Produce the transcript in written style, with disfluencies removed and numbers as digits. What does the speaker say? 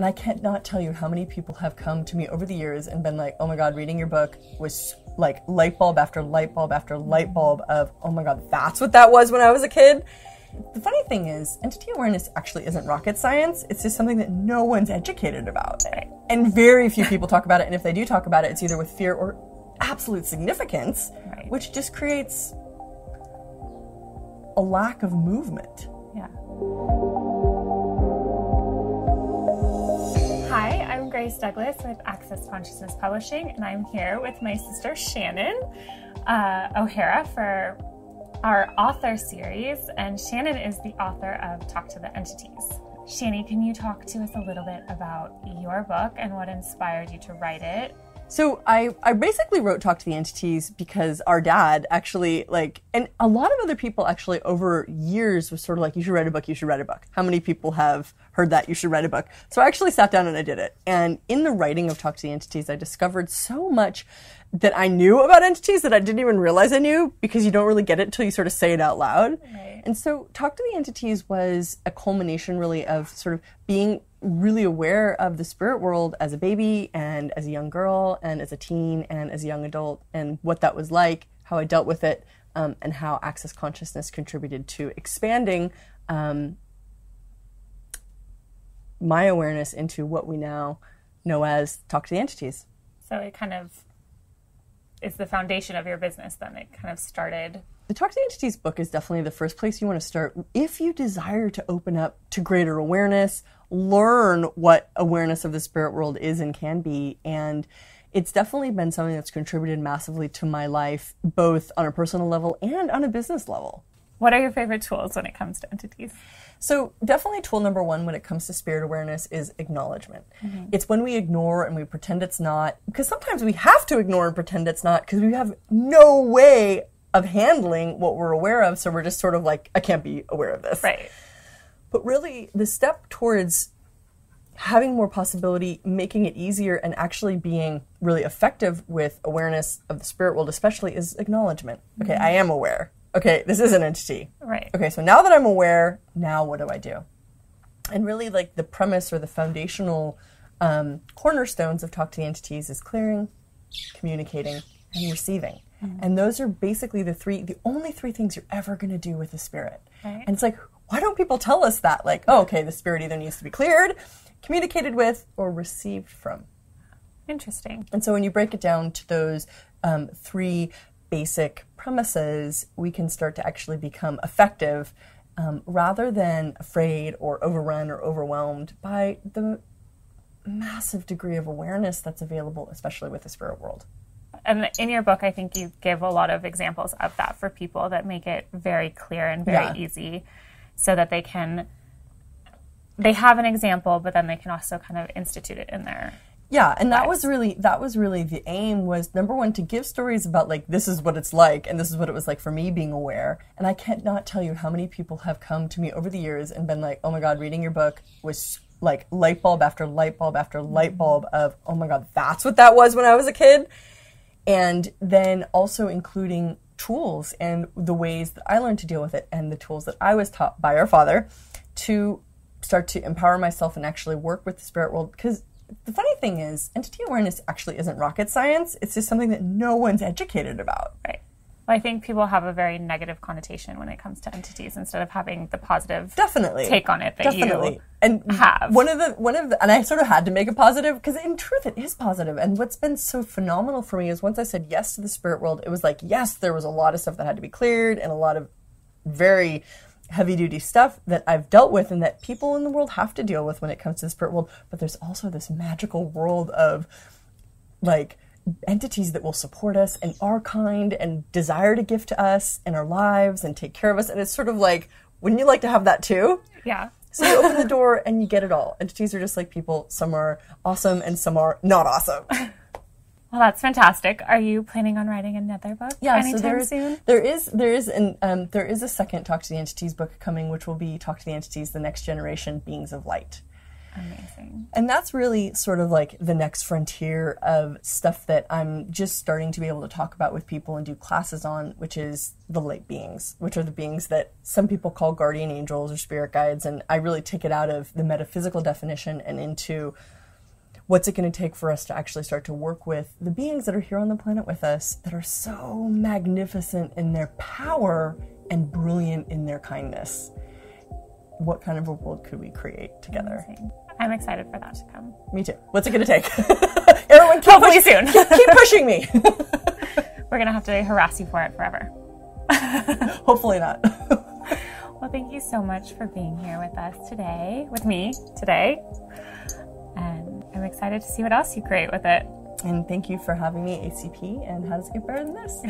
And I cannot tell you how many people have come to me over the years and been like, oh my God, reading your book was like light bulb after light bulb after light bulb of, oh my God, that's what that was when I was a kid. The funny thing is, entity awareness actually isn't rocket science. It's just something that no one's educated about. And very few people talk about it. And if they do talk about it, it's either with fear or absolute significance, which just creates a lack of movement. Yeah. Hi, I'm Grace Douglas with Access Consciousness Publishing, and I'm here with my sister Shannon O'Hara for our author series, and Shannon is the author of Talk to the Entities. Shanny, can you talk to us a little bit about your book and what inspired you to write it? So I basically wrote Talk to the Entities because our dad actually, and a lot of other people actually over years was sort of like, you should write a book, you should write a book. How many people have heard that, you should write a book? So I actually sat down and I did it. And in the writing of Talk to the Entities, I discovered so much that I knew about entities that I didn't even realize I knew, because you don't really get it until you sort of say it out loud. Right. And so Talk to the Entities was a culmination really of sort of being really aware of the spirit world as a baby and as a young girl and as a teen and as a young adult, and what that was like, how I dealt with it, and how Access Consciousness contributed to expanding my awareness into what we now know as Talk to the Entities. So it kind of is the foundation of your business then. It kind of started... The Talk to the Entities book is definitely the first place you want to start if you desire to open up to greater awareness, learn what awareness of the spirit world is and can be. And it's definitely been something that's contributed massively to my life, both on a personal level and on a business level. What are your favorite tools when it comes to entities? So definitely tool number one when it comes to spirit awareness is acknowledgement. Mm-hmm. It's when we ignore and we pretend it's not, because sometimes we have to ignore and pretend it's not because we have no way of handling what we're aware of, so we're just sort of like, I can't be aware of this. Right. But really, the step towards having more possibility, making it easier, and actually being really effective with awareness of the spirit world especially is acknowledgement. Okay, I am aware. Okay, this is an entity. Right. Okay, so now that I'm aware, now what do I do? And really, like, the premise or the foundational cornerstones of Talk to the Entities is clearing, communicating, and receiving. And those are basically the only three things you're ever going to do with the spirit. Right. And it's like, why don't people tell us that? Like, oh, okay, the spirit either needs to be cleared, communicated with, or received from. Interesting. And so when you break it down to those three basic premises, we can start to actually become effective rather than afraid or overrun or overwhelmed by the massive degree of awareness that's available, especially with the spirit world. And in your book, I think you give a lot of examples of that for people that make it very clear and very easy, so that they have an example, but then they can also kind of institute it in their and lives. that was really the aim, was number one, to give stories about, like, this is what it's like, and this is what it was like for me being aware. And I cannot tell you how many people have come to me over the years and been like, oh my God, reading your book was like light bulb after light bulb after light bulb of, oh my God, that's what that was when I was a kid. And then also including tools and the ways that I learned to deal with it, and the tools that I was taught by our father to start to empower myself and actually work with the spirit world. Because the funny thing is, entity awareness actually isn't rocket science. It's just something that no one's educated about. Right. Well, I think people have a very negative connotation when it comes to entities, instead of having the positive take on it that you have. One of the, and I sort of had to make it positive, because in truth it is positive. And what's been so phenomenal for me is once I said yes to the spirit world, it was like, yes, there was a lot of stuff that had to be cleared and a lot of very heavy duty stuff that I've dealt with and that people in the world have to deal with when it comes to the spirit world. But there's also this magical world of, like, entities that will support us and our kind and desire to give to us in our lives and take care of us. And it's sort of like, wouldn't you like to have that too? Yeah. So you open the door and you get it all. Entities are just like people. Some are awesome and some are not awesome. Well, that's fantastic. Are you planning on writing another book anytime soon? There is a second Talk to the Entities book coming, which will be Talk to the Entities, the Next Generation Beings of Light. Amazing. And that's really sort of like the next frontier of stuff that I'm just starting to be able to talk about with people and do classes on, which is the light beings, which are the beings that some people call guardian angels or spirit guides. And I really take it out of the metaphysical definition and into what's it going to take for us to actually start to work with the beings that are here on the planet with us that are so magnificent in their power and brilliant in their kindness. What kind of a world could we create together? Amazing. I'm excited for that to come. Me too. What's it going to take? Everyone, hopefully soon. Keep pushing me. We're going to have to harass you for it forever. Hopefully not. Well, thank you so much for being here with us today, with me today. And I'm excited to see what else you create with it. And thank you for having me, ACP, and how does it get better than this?